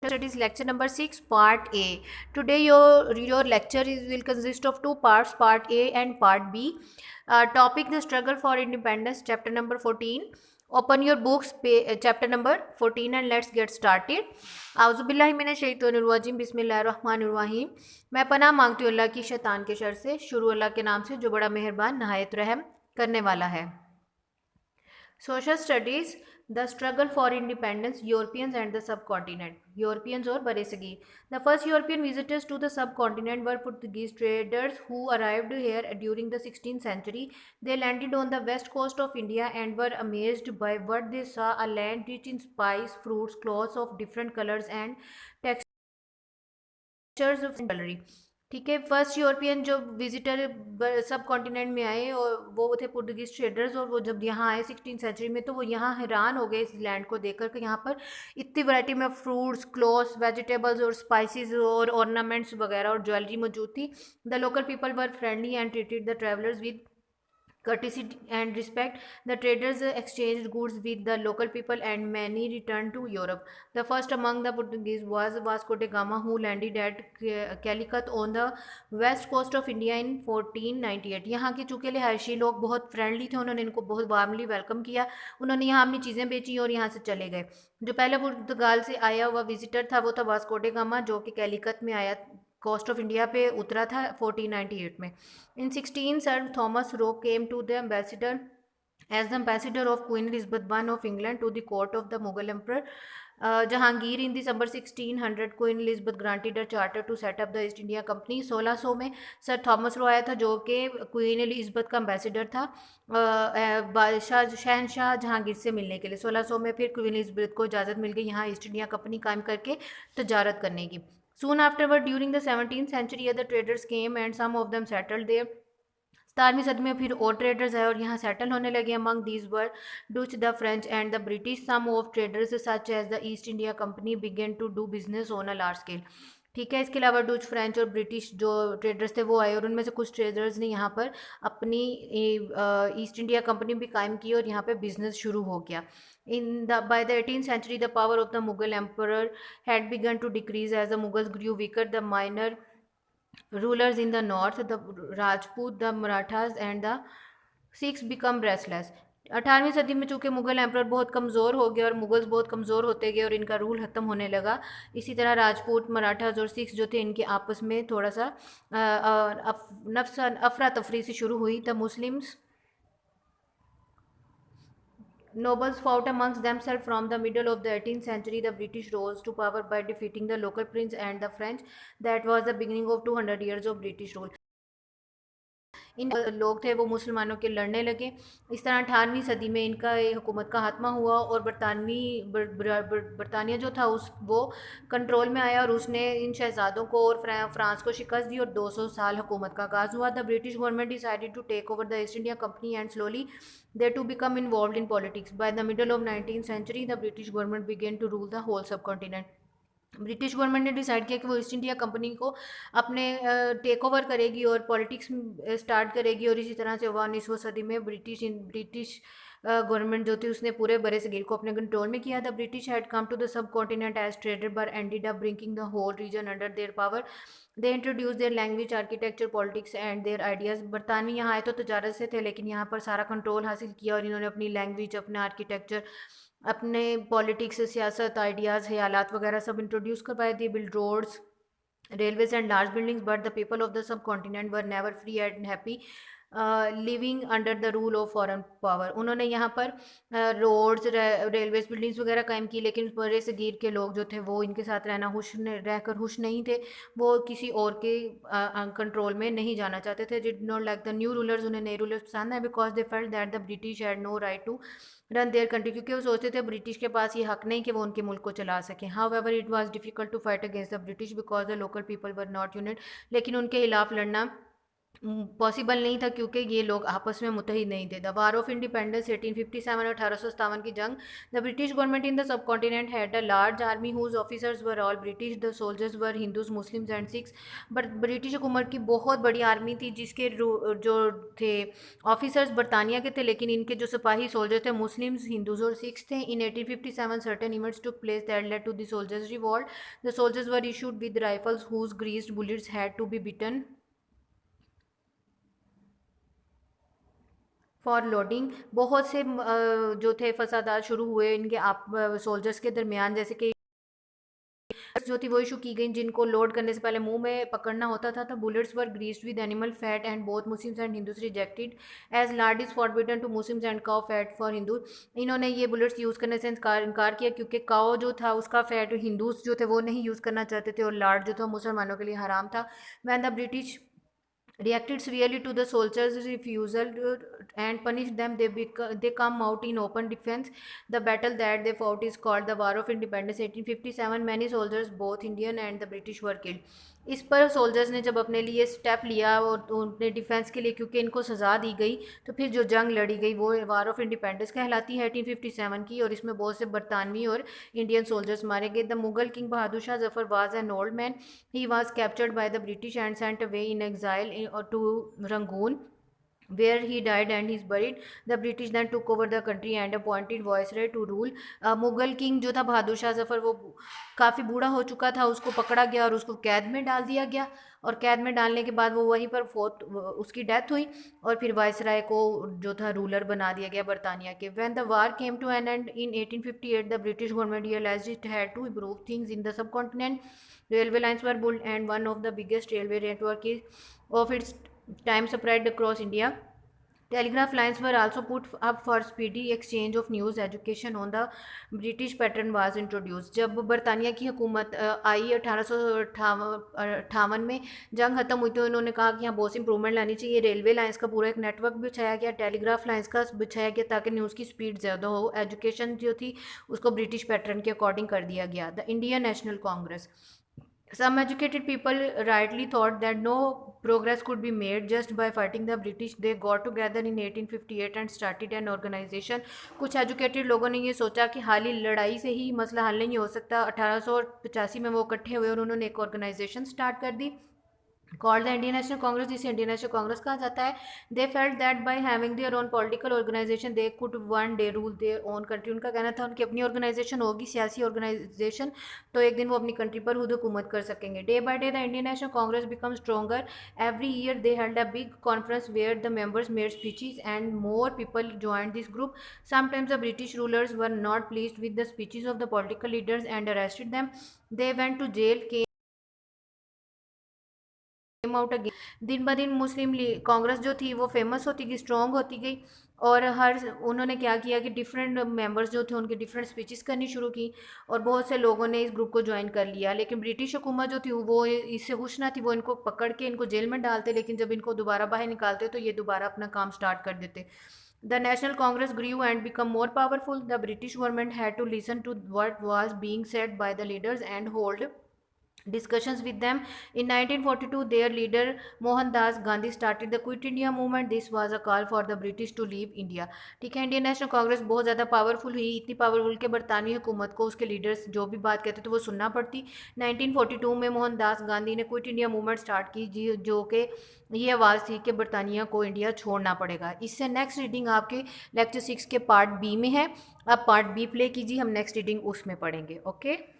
Studies lecture number 6 part A. Today your lecture will consist of two parts, part A and part B. Topic: the struggle for independence, chapter number 14. Open your books, chapter number 14, and let's get started. आउज़ुबिल्लाहिमिनश्शैतानिर्रजीम बिस्मिल्लाहिर्रहमानिर्रहीम। मैं पनाह मांगती हूँ अल्लाह की शैतान के sir से। शुरू अल्लाह के नाम से जो बड़ा मेहरबान नहायत रहम करने वाला है। Social studies, the struggle for independence, Europeans and the सब कॉन्टिनेंट, यूरोपियंस और बरे सगीर। The first European visitors to the सब continent were Portuguese traders who arrived here during the 16th century. They landed on the west coast of India and were amazed by what they saw: a land rich in spice, fruits, cloths of different colors and textures of jewelry. ठीक है, first European जो visitor सब continent में आए और वो थे Portuguese traders, और वो जब यहाँ आए 16th सेंचुरी में तो वो यहाँ हैरान हो गए इस लैंड को देखकर कि यहाँ पर इतनी वैरायटी में फ्रूट्स, क्लॉथ्स, वेजिटेबल्स और स्पाइसेस और ऑर्नामेंट्स वगैरह और ज्वेलरी मौजूद थी। The local people were friendly and treated the travellers with courtesy and respect. The traders exchanged goods with the local people and many returned to Europe. The first among the Portuguese was Vasco da Gama, who landed at Calicut on the west coast of India in 1498. यहाँ के चूँकि रिहायशी लोग बहुत friendly थे, उन्होंने इनको बहुत वार्मली वेलकम किया। उन्होंने यहाँ अपनी चीज़ें बेची और यहाँ से चले गए। जो पहले पुर्तगाल से आया हुआ विजिटर था वो था वास्को डे गामा, जो कि कैलिकत में आया, कोस्ट ऑफ इंडिया पे उतरा था 1498 में। In 16, Sir Thomas Roe came to the ambassador as the ambassador of Queen Elizabeth I of England to the court of the Mughal Emperor Jahangir. In December 1600, Queen Elizabeth granted a charter to set up the East India Company. 1600 में sir Thomas Roe आया था जो कि queen Elizabeth का ambassador था बादशाह शहनशाह जहांगीर से मिलने के लिए। 1600 में फिर क्वीन एलिजबेथ को इजाज़त मिल गई यहाँ ईस्ट इंडिया कंपनी कायम करके तजारत करने की। Soon afterward, during the 17th century, other traders came and some of them settled there. 17वीं सदी में फिर और ट्रेडर्स आए और यहाँ सेटल होने लगे। Among these were Dutch, the French and the British. Some of traders such as the East India Company began to do business on a large scale. ठीक है, इसके अलावा डच, फ्रेंच और ब्रिटिश जो ट्रेडर्स थे वो आए और उनमें से कुछ ट्रेडर्स ने यहाँ पर अपनी ईस्ट इंडिया कंपनी भी कायम की और यहाँ पे बिजनेस शुरू हो गया। By the 18th century, the power of the Mughal emperor had begun to decrease as the Mughals grew weaker. The minor rulers in the north, the Rajput, the Marathas and the Sikhs become restless. 18वीं सदी में चूँकि Mughal emperor बहुत कमज़ोर हो गए और Mughals बहुत कमज़ोर होते गए और इनका रूल ख़त्म होने लगा। इसी तरह राजपूत, मराठास और सिख्स जो थे इनके आपस में थोड़ा सा अफरा तफरी से शुरू हुई। The Muslims nobles fought amongst themselves. From the middle of the 18th century, the British rose to power by defeating the local prince and the French. That was the beginning of 200 years of British rule. इन लोग थे वो मुसलमानों के लड़ने लगे। इस तरह 18वीं सदी में इनका हुकूमत का खात्मा हुआ और बरतानिया जो था उस वो कंट्रोल में आया और उसने इन शहजादों को और फ्रांस को शिकस्त दी और 200 साल हुकूमत का आगाज़ हुआ। The British government decided to take over the East India Company and slowly they to become involved in politics. By the middle of 19th century, the British government began to rule the whole subcontinent. British government ने decide किया कि वो east India company को अपने take over करेगी और politics start करेगी। और इसी तरह से 19वीं सदी में ब्रिटिश गवर्नमेंट जो थी उसने पूरे बड़े सगीर को अपने कंट्रोल में किया। The British had come to the सब continent as traded but ended up bringing the whole region under their power. They introduce their language, architecture, politics and their ideas. बरतानवी यहाँ आए तो तजारत से थे लेकिन यहाँ पर सारा कंट्रोल हासिल किया और इन्होंने अपनी लैंग्वेज, अपना आर्किटेक्चर, अपने पॉलिटिक्स, सियासत, आइडियाज़, ख्यालात वगैरह सब इंट्रोड्यूस करवाए। They build roads, railways and large buildings, but the people of the subcontinent were never free and happy living under the rule of foreign power. उन्होंने यहाँ पर रोड्स, रेलवेज, बिल्डिंग्स वगैरह कायम की लेकिन बड़े सगीर के लोग जो थे वो इनके साथ रहकर खुश नहीं थे। वो किसी और के कंट्रोल में नहीं जाना चाहते थे. Did not like the new rulers. उन्हें नए रूलर्स पसंद है because they felt that the British had no right to run their country. क्योंकि वो सोचते थे ब्रिटिश के पास ये हक नहीं कि वो उनके मुल्क को चला सकें. However it was difficult to fight against the British because the local people were not unit. लेकिन उनके खिलाफ लड़ना पॉसिबल नहीं था क्योंकि ये लोग आपस में मुत्तहिद नहीं थे। द वार ऑफ इंडिपेंडेंस 1857 1857 की जंग। The British government in the सब continent had a large army whose officers were all British, the soldiers were Hindus Muslims and Sikhs. But British हुकूमत की बहुत बड़ी आर्मी थी जिसके जो थे ऑफिसर्स बरतानिया के थे, लेकिन इनके जो सिपाही सोल्जर थे मुस्लिम्स, हिंदूज और सिख्स थे। In 1857 certain events took place that led to the soldiers revolt. The soldiers were issued with rifles whose greased bullets had to be bitten for loading. बहुत से जो थे फसादात शुरू हुए इनके आप सोल्जर्स के दरमियान, जैसे कि जो थी वो इशू की गई जिनको लोड करने से पहले मुंह में पकड़ना होता था। तो bullets were greased with animal fat and both Muslims and Hindus rejected as lard is forbidden to Muslims and cow fat for Hindu. इन्होंने ये बुलेट्स यूज़ करने से इनकार किया क्योंकि काउ जो था उसका फैट हिंदूज जो थे वो नहीं यूज़ करना चाहते थे, और लार्ड जो था मुसलमानों के लिए हराम था। When the British reacted severely to the soldiers' refusal and punished them. They come out in open defense. The battle that they fought is called the War of Independence 1857. Many soldiers, both Indian and the British, were killed. इस पर soldiers ने जब अपने लिए step लिया और अपने defence के लिए, क्योंकि इनको सज़ा दी गई, तो फिर जो जंग लड़ी गई वो वार ऑफ इंडिपेंडेंस कहलाती है 1857 की, और इसमें बहुत से बरतानवी और इंडियन सोल्जर्स मारे गए। The Mughal king Bahadur Shah Zafar was an old man. He was captured by the British and sent away in exile to Rangoon, where he died and is buried. The British then took over the country and appointed viceroy to rule. Mughal king जो था बहादुर शाह जफर, वो काफ़ी बूढ़ा हो चुका था, उसको पकड़ा गया और उसको कैद में डाल दिया गया, और कैद में डालने के बाद वो वहीं पर उसकी डेथ हुई, और फिर वायसराय को जो था रूलर बना दिया गया बरतानिया के। When the war came to an end in 1858 the British government realised it had to improve things in the सब continent. Railway lines were built and one of the biggest railway network of its time spread across India. Telegraph lines were also put up for speedy exchange of news. Education on the British pattern was introduced. जब बरतानिया की हुकूमत आई 1858 में, जंग खत्म हुई, तो इन्होंने कहा कि यहाँ बहुत सी इंप्रूवमेंट लानी चाहिए। रेलवे लाइंस का पूरा एक नेटवर्क बिछाया गया, टेलीग्राफ लाइंस का बिछाया गया ताकि न्यूज़ की स्पीड ज़्यादा हो। एजुकेशन जो थी उसको ब्रिटिश पैटर्न के अकॉर्डिंग कर दिया गया। The Indian National Congress. Some educated people rightly thought that no progress could be made just by fighting the British. They got together in 1858 and started an organization. कुछ educated लोगों ने ये सोचा कि हाल ही लड़ाई से ही मसला हल नहीं हो सकता। 1885 में वो इकट्ठे हुए और उन्होंने एक ऑर्गेनाइजेशन स्टार्ट कर दी, called the Indian National Congress, जिसे इंडियन नेशनल कांग्रेस कहा जाता है। They felt that by having their own political organisation they could one day rule their own country. उनका कहना था उनकी अपनी ऑर्गेनाइजेशन होगी, सियासी ऑर्गेनाइजेशन, तो एक दिन वो अपनी कंट्री पर खुद हुकूमत कर सकेंगे। Day by day the Indian National Congress become stronger. Every year they held a big conference where the members made speeches and more people joined this group. Sometimes the British rulers were not pleased with the speeches of the political leaders and arrested them. They went to jail, out again. दिन ब दिन मुस्लिम league Congress जो थी वो famous होती गई, strong होती गई, और हर उन्होंने क्या किया कि डिफरेंट मेंबर्स जो थे उनके डिफरेंट स्पीचेस करनी शुरू की, और बहुत से लोगों ने इस ग्रुप को ज्वाइन कर लिया। लेकिन ब्रिटिश हुकूमत जो थी वो इससे खुश ना थी, वो इनको पकड़ के इनको जेल में डालते, लेकिन जब इनको दोबारा बाहर निकालते तो ये दोबारा अपना काम स्टार्ट कर देते। The national Congress grew and become more powerful. The British government had to listen to what was being said by the leaders and hold discussions with them. In 1942, their leader Mohandas Gandhi started the Quit India movement. This was a call for the British to leave India. ठीक है, Indian National Congress बहुत ज़्यादा powerful हुई, इतनी powerful के बरतानवी हुकूमत को उसके लीडर्स जो भी बात कहते थे वो सुनना पड़ती। 1942 में मोहनदास गांधी ने क्विट इंडिया मूवमेंट स्टार्ट की, जो कि ये आवाज़ थी कि बरतानिया को इंडिया छोड़ना पड़ेगा। इससे नेक्स्ट रीडिंग आपके लेक्चर 6 के पार्ट बी में है। अब पार्ट बी प्ले कीजिए, हम नेक्स्ट रीडिंग उसमें पढ़ेंगे। ओके।